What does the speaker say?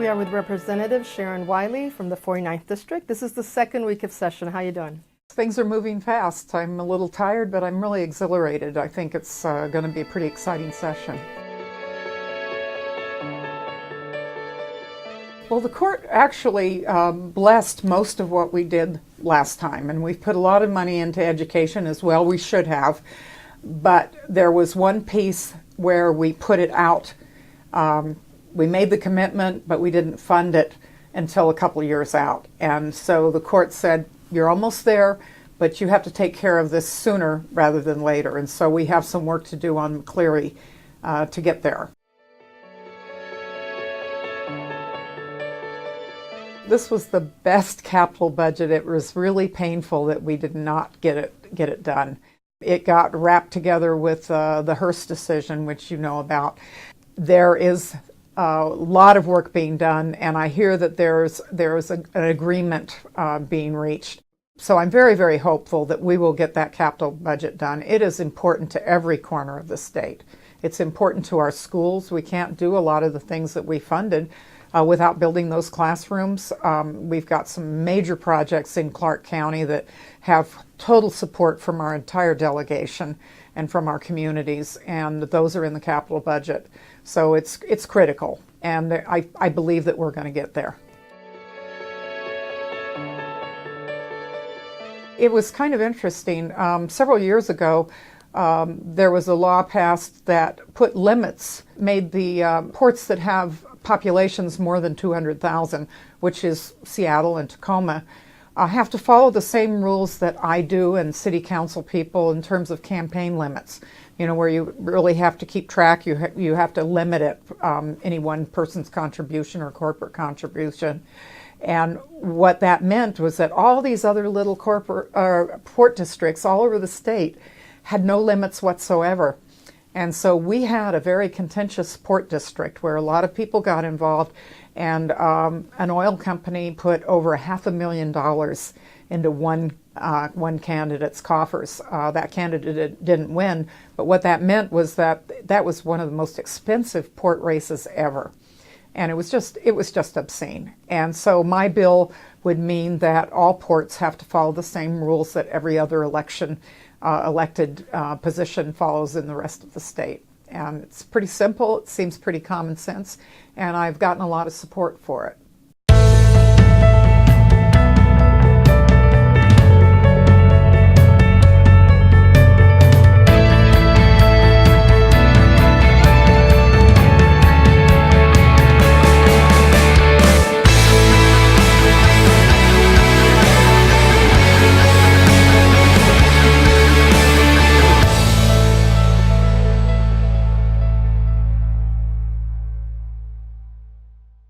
we are with Representative Sharon Wylie from the 49th District. This is the second week of session. How are you doing? Things are moving fast. I'm a little tired, but I'm really exhilarated. I think it's going to be a pretty exciting session. Well, the court actually blessed most of what we did last time, and we've put a lot of money into education as well. We should have, but there was one piece where we put it out. We made the commitment, but we didn't fund it until a couple of years out. And so the court said, you're almost there, but you have to take care of this sooner rather than later. And so we have some work to do on McCleary to get there. This was the best capital budget. It was really painful that we did not get it done. It got wrapped together with the Hearst decision, which you know about. There is a lot of work being done, and I hear that there's an agreement being reached. So I'm very, very hopeful that we will get that capital budget done. It is important to every corner of the state. It's important to our schools. We can't do a lot of the things that we funded without building those classrooms. We've got some major projects in Clark County that have total support from our entire delegation and from our communities, and those are in the capital budget. So it's critical, and I believe that we're going to get there. It was kind of interesting. Several years ago, there was a law passed that put limits, made the ports that have populations more than 200,000, which is Seattle and Tacoma, have to follow the same rules that I do and city council people in terms of campaign limits. You know, where you really have to keep track, you have to limit it, any one person's contribution or corporate contribution. And what that meant was that all these other little port districts all over the state had no limits whatsoever. And so we had a very contentious port district where a lot of people got involved, and an oil company put over $500,000 into one candidate's coffers. That candidate didn't win, but what that meant was that was one of the most expensive port races ever. And it was just obscene. And so my bill would mean that all ports have to follow the same rules that every other elected position follows in the rest of the state. And it's pretty simple, it seems pretty common sense, and I've gotten a lot of support for it.